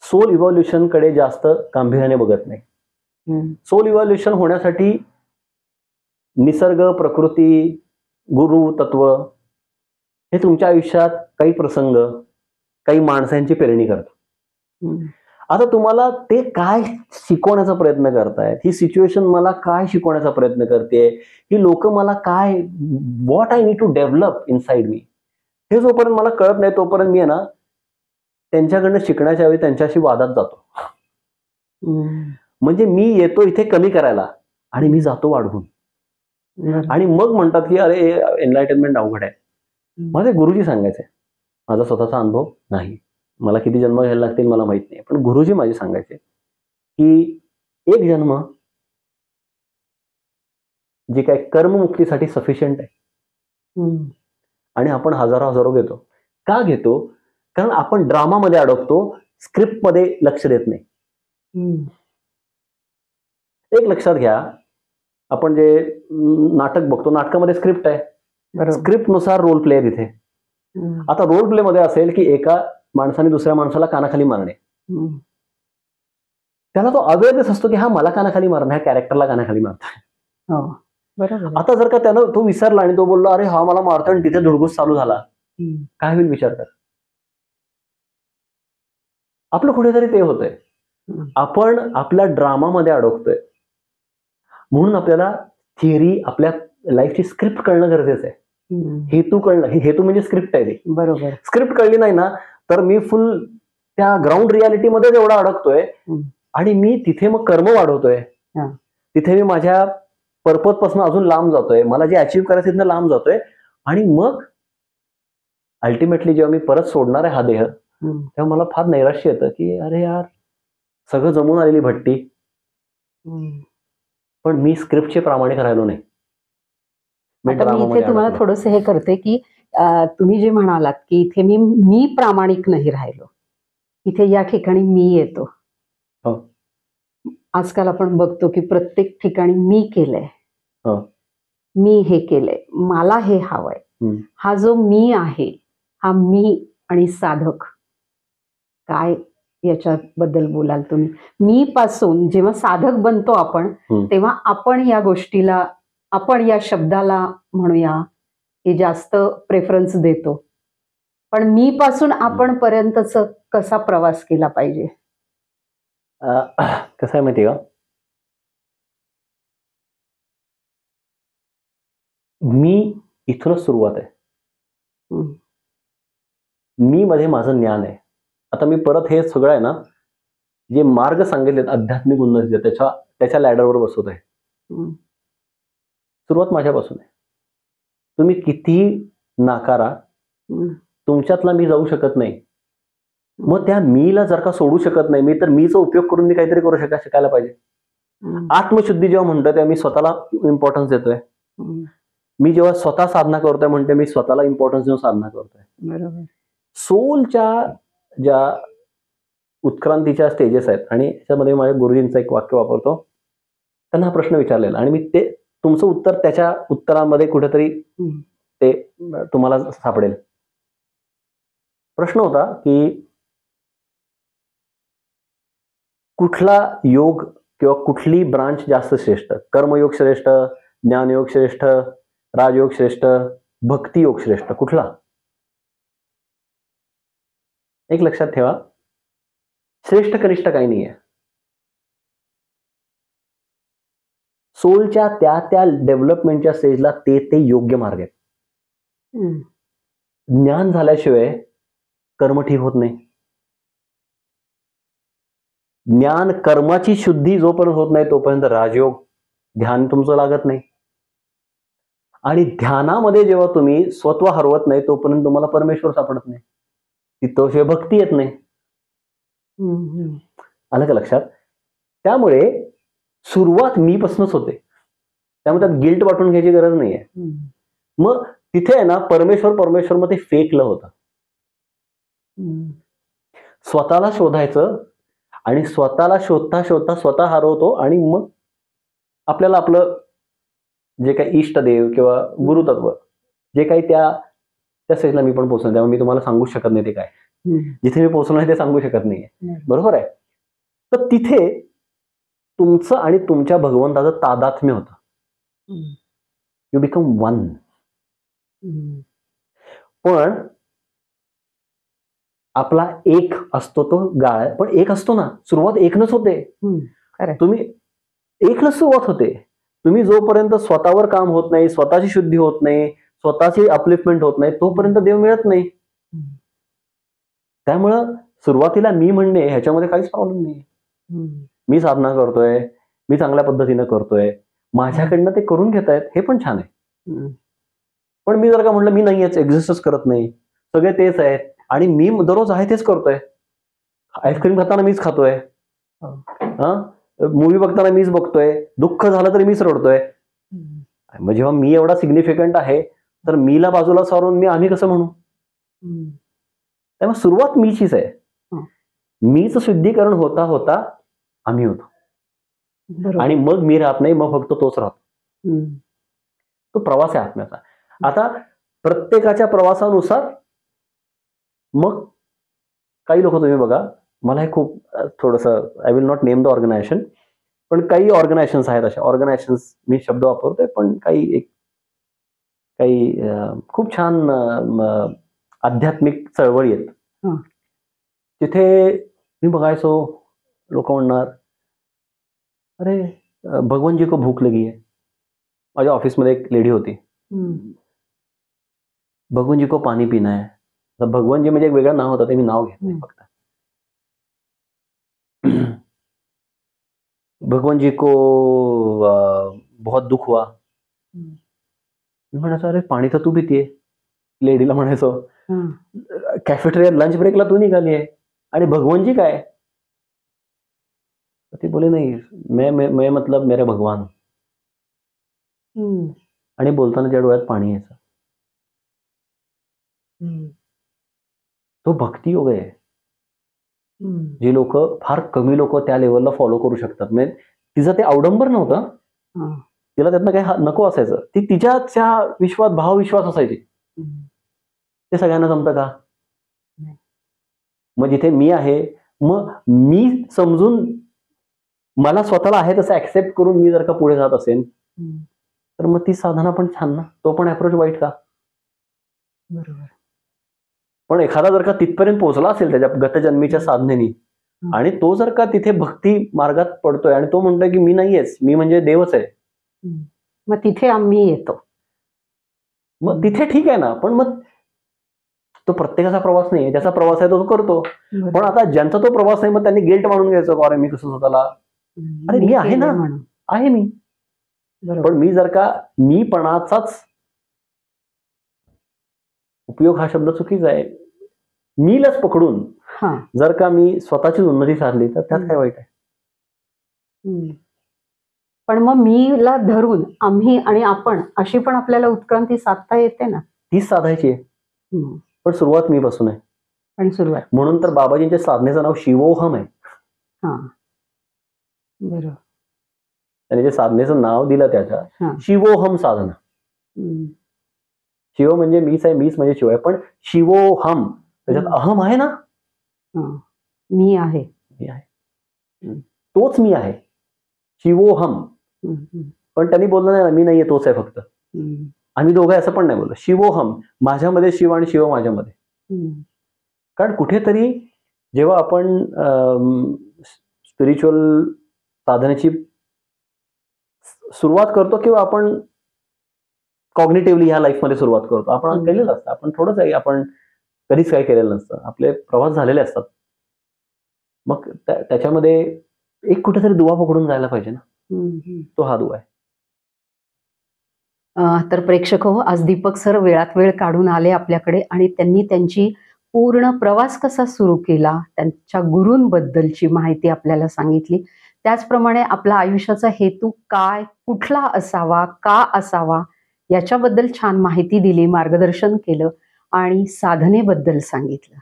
सोल इव्हॉल्युशन कडे जास्त गांभीर्याने बघत नाही. सोल इव्हॉल्युशन होण्यासाठी निसर्ग, प्रकृती, गुरु, तत्व हे तुमच्या आयुष्यात काही प्रसंग, काही माणसांची पेरणी करतो. आता तुम्हाला ते काय शिकवण्याचा प्रयत्न करतायत, ही सिच्युएशन मला काय शिकवण्याचा प्रयत्न करते, ही लोक मला काय, what I need to develop inside me, हे जोपर्यंत मला कळत नाही तोपर्यंत मी आहे ना त्यांच्याकडनं शिकण्याच्या वेळी त्यांच्याशी वादात जातो. म्हणजे मी येतो इथे कमी करायला आणि मी जातो वाढवून, आणि मग म्हणतात की अरे एनलायटनमेंट अवघड आहे. माझे गुरुजी सांगायचे, माझा स्वतःचा अनुभव नाही, मला किती जन्म घ्यायला लागतील मला माहित नाही, पण गुरुजी माझे सांगायचे की एक जन्म जे काय कर्ममुक्तीसाठी सफिशियंट आहे, आणि आपण हजारो घेतो. का घेतो? कारण आपण ड्रामामध्ये अडकतो, स्क्रिप्ट मध्ये लक्ष देत नाही. एक लक्षात घ्या, आपण जे नाटक बघतो, नाटकामध्ये स्क्रिप्ट आहे, स्क्रिप्ट नुसार रोल प्ले आहे तिथे. आता रोल प्ले मध्ये असेल की एका माणसाने दुसऱ्या माणसाला कानाखाली मारणे, त्याला तो अवेअरनेस असतो की हा मला कानाखाली मारणे, ह्या कॅरेक्टरला कानाखाली मारतोय. आता जर का त्यानं तो विसरला आणि तो बोलला अरे हा मला मारतोय, आणि तिथे धुडगूस चालू झाला, काय होईल विचार कर. आपलं कुठेतरी ते होतंय. आपण आपल्या ड्रामामध्ये अडकतोय. म्हणून आपल्याला थिअरी, आपल्या लाईफची स्क्रिप्ट कळणं गरजेचं आहे. हेतू कळणं, हेतू म्हणजे स्क्रिप्ट आहे ती. बरोबर. स्क्रिप्ट कळली नाही ना तर मी फुल त्या ग्राउंड रियालिटीमध्ये एवढा अडकतोय आणि मी तिथे मग कर्म वाढवतोय. तिथे मी माझ्या पर्पज पासून अजून लांब जातोय. मला जे अचीव्ह करायचं तिथं लांब जातोय. आणि मग अल्टिमेटली जेव्हा मी परत सोडणार आहे हा देह, तेव्हा मला फार नैराश्य येतं की अरे यार, सगळं जमून आलेली भट्टी, पण मी स्क्रिप्टचे प्रामाणिक राहिलो नाही. आता मी इथे तुम्हाला थोडस हे करते की तुम्ही जे म्हणालात की इथे मी प्रामाणिक नाही राहिलो, इथे या ठिकाणी मी येतो. आजकाल आपण बघतो की प्रत्येक ठिकाणी मी केलंय, मी हे केलंय, मला हे हवंय. हा जो मी आहे, हा मी आणि साधक, काय याच्याबद्दल बोलाल तुम्ही? मी पासून जेव्हा साधक बनतो आपण, तेव्हा आपण या गोष्टीला, आपण या शब्दाला म्हणूया की जास्त प्रेफरन्स देतो. पण मी पासून आपण पर्यंतच कसा प्रवास केला पाहिजे? कसं आहे माहिती का, मी इथूनच सुरुवात आहे. मी मध्ये माझं ज्ञान आहे. आता मी परत हे सगळं आहे ना, जे मार्ग सांगितलेत आध्यात्मिक उन्नतीचे, त्याच्या लॅडरवर बसवत आहे. सुरुवात माझ्यापासून आहे. तुम्ही कितीही नाकारा, तुमच्यातला मी जाऊ शकत नाही. मग त्या मीला जर का सोडू शकत नाही मी, तर मीचा उपयोग करून मी काहीतरी करू शिकायला पाहिजे. आत्मशुद्धी जेव्हा म्हणतोय तेव्हा मी स्वतःला इम्पॉर्टन्स देतोय. मी जेव्हा स्वतः साधना करतोय म्हणते मी स्वतःला इम्पॉर्टन्स देऊन साधना करतोय. बरोबर. सोलच्या ज्या उत्क्रांतीच्या स्टेजेस आहेत, आणि त्याच्यामध्ये माझ्या गुरुजींचं एक वाक्य वापरतो. त्यांना हा प्रश्न विचारलेला आणि मी ते तुमचं उत्तर त्याच्या उत्तरामध्ये कुठेतरी ते तुम्हाला सापडेल. प्रश्न होता की कुठला योग किंवा कुठली ब्रांच जास्त श्रेष्ठ? कर्मयोग श्रेष्ठ, ज्ञानयोग श्रेष्ठ, राजयोग श्रेष्ठ, भक्ती योग श्रेष्ठ, कुठला? एक लक्षात ठेवा, श्रेष्ठ कनिष्ठ काही नाहीये. सोलच्या त्या डेव्हलपमेंटच्या स्टेजला ते योग्य मार्ग आहेत. ज्ञान झाल्याशिवाय कर्म ठीक होत नाही. ज्ञान कर्माची शुद्धी जोपर्यंत होत नाही तोपर्यंत राजयोग, ध्यान तुमचं लागत नाही. आणि ध्यानामध्ये जेव्हा तुम्ही स्वत्व हरवत नाही तोपर्यंत तुम्हाला परमेश्वर सापडत नाही. तिथं भक्ती येत नाही. आलं का लक्षात? त्यामुळे सुरुवात मीपासूनच होते. त्यामुळे त्यात गिल्ट वाटून घ्यायची गरज नाहीये. मग तिथे आहे ना, परमेश्वर मध्ये फेक लव्ह होतं. स्वतःला शोधायचं आणि स्वतःला शोधता शोधता स्वतः हरवतो आणि मग आपल्याला आपलं जे काही इष्टदेव किंवा गुरुतत्व जे काही त्या स्टेजला मी पण पोहोचलो, त्यामुळे मी तुम्हाला सांगू शकत नाही ते काय. जिथे मी पोहोचलो नाही ते सांगू शकत नाहीये. बरोबर आहे. तर तिथे तुमचं आणि तुमच्या भगवंताचं तादात्म्य होतं. You become one. पण आपला एक असतो तो गाळ, पण एक असतो ना, सुरुवात एकनच होते. तुम्ही एकनच सुरुवात होते. तुम्ही जोपर्यंत स्वतःवर काम होत नाही, स्वतःची शुद्धी होत नाही, स्वतःची अपलिफ्टमेंट होत नाही, तोपर्यंत देव मिळत नाही. त्यामुळं सुरुवातीला मी म्हणणे ह्याच्यामध्ये काहीच प्रॉब्लेम नाही. मी साधना करतोय, मी चांगल्या पद्धतीनं करतोय, माझ्याकडनं ते करून घेतायत, हे पण छान आहे. पण मी जर का म्हणलं मी नाहीच, एक्झिस्टच करत नाही, सगळे तेच आहेत आणि मी दररोज आहे तेच करतोय, आईस्क्रीम खाताना मीच खातोय, मूवी बघताना मीच बघतोय, दुःख झालं तरी मीच रडतोय, मग जेव्हा मी एवढा सिग्निफिकंट आहे तर मीला बाजूला सारून मी आम्ही कसं म्हणू? त्यामुळे सुरुवात मीचीच आहे. मीच शुद्धीकरण होता होता आम्ही होतो. आणि मग मी राहत नाही, मग फक्त तोच राहतो. तो प्रवास आहे आत्म्याचा. आता प्रत्येकाच्या प्रवासानुसार मग काही लोक तुम्ही बघा, मला हे खूप थोडंसं, I will not name the organisation, पण काही ऑर्गनायझेशन्स आहेत, अशा ऑर्गनायझेशन्स मी शब्द वापरतोय, पण काही खूप छान आध्यात्मिक चळवळी आहेत. तिथे मी बघायचो लोक म्हणणार अरे भगवान जी को भूक लगी है. माझ्या ऑफिसमध्ये एक लेडी होती, भगवान जी को पाणी पिना है. भगवान जी म्हणजे एक वेगळं नाव होतं, ते मी नाव घेत नाही फक्त. भगवान जी को बहुत दुख हुआ. मी म्हणायचो अरे पाणी तर तू पितीये. लेडीला म्हणायचो कॅफेटेरिया लंच ब्रेकला तू निघाली आहे आणि भगवान जी काय. ती बोले नाही मैं मतलब मेरे भगवान. आणि बोलताना त्या डोळ्यात पाणी यायचं. तो भक्ती योग आहे. जी लोक फार कमी लोक त्या लेवलला फॉलो करू शकतात. म्हणजे तिचं ते अवडंबर नव्हतं, तिला त्यातनं काही नको असायचं. ती तिच्या विश्वात भावविश्वास असायची. ते सगळ्यांना जमतं का. मग जिथे मी आहे, मग मी समजून मला स्वतःला आहे तसं ऍक्सेप्ट करून मी जर का पुढे जात असेल तर मग ती साधना पण छान ना. तो पण अप्रोच वाईट का. बरोबर. पण एखादा जर का तिथपर्यंत पोहोचला असेल त्याच्या गतजन्मीच्या साधनेनी आणि तो जर का तिथे भक्ती मार्गात पडतोय आणि तो म्हणतोय की मी नाहीयेच, मी म्हणजे देवच आहे, मग तिथे आम्ही येतो. मग तिथे ठीक आहे ना. पण मग तो प्रत्येकाचा प्रवास नाही, ज्याचा प्रवास आहे तो करतो. पण आता ज्यांचा तो प्रवास नाही, मग त्यांनी गिल्ट मानून घ्यायचं, अरे मी कसं स्वतःला, अरे मी आहे ना, आहे मी. पण मी जर का मीपणाचाच उपयोग, हा शब्द चुकीचा आहे, मीलाच पकडून जर का मी स्वतःची उन्नती साधली तर त्यात काय वाईट आहे. पण मग मीला धरून आम्ही आणि आपण अशी पण आपल्याला उत्क्रांती साधता येते ना. तीच साधायची आहे. पण सुरुवात मी पासून आहे. पण सुरुवात म्हणून तर बाबाजींच्या साधनेचं नाव शिवोहम आहे. बरोबर. त्याने जे साधनेचं नाव दिलं त्याच्या शिवोहम साधना. शिव म्हणजे मीच आहे, मीच म्हणजे शिव आहे. पण शिवोहम त्याच्यात अहम आहे ना, मी आहे, मी आहे, तोच मी आहे, शिवोहम. पण त्यांनी बोललं नाही मी नाहीये, तोच आहे फक्त. आम्ही दोघं असं पण नाही बोललो. शिवोहम, माझ्यामध्ये शिव आणि शिव माझ्यामध्ये. कारण कुठेतरी जेव्हा आपण स्पिरिच्युअल साधनेची सुरुवात करतो किंवा आपण कॉग्निटिव्हली ह्या लाईफमध्ये सुरुवात करतो, आपण केलेलं असतं. आपण थोडंच आहे, आपण कधीच काही केलेलं नसतं, आपले प्रवास झालेले असतात. मग त्याच्यामध्ये एक कुठेतरी दुवा पकडून जायला पाहिजे ना. तो हा दुवा आहे. तर प्रेक्षक हो, आज दीपक सर वेळात वेळ काढून आले आपल्याकडे आणि त्यांनी त्यांची पूर्ण प्रवास कसा सुरू केला, त्यांच्या गुरूंबद्दलची माहिती आपल्याला सांगितली. त्याचप्रमाणे आपला आयुष्याचा हेतू काय, कुठला असावा, का असावा, याच्याबद्दल छान माहिती दिली, मार्गदर्शन केलं आणि साधनेबद्दल सांगितलं.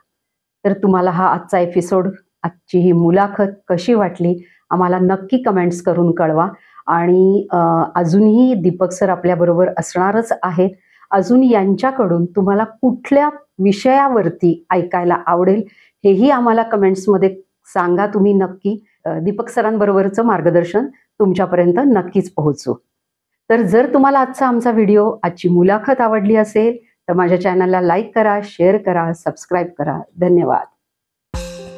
तर तुम्हाला हा आजचा एपिसोड, आजची ही मुलाखत कशी वाटली आम्हाला नक्की कमेंट्स करून कळवा. आणि अजूनही दीपक सर आपल्याबरोबर असणारच आहेत. अजून यांच्याकडून तुम्हाला कुठल्या विषयावरती ऐकायला आवडेल हेही आम्हाला कमेंट्समध्ये सांगा तुम्ही नक्की. दीपक सरांबरोबरचं मार्गदर्शन तुमच्यापर्यंत नक्कीच पोहोचू. तर जर तुम्हाला आजचा आमचा व्हिडिओ, आजची मुलाखत आवडली असेल तर माझ्या चॅनलला लाईक करा, शेअर करा, सबस्क्राईब करा. धन्यवाद.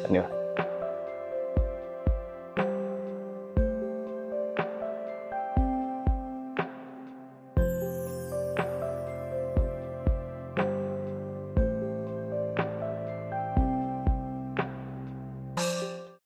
धन्यवाद.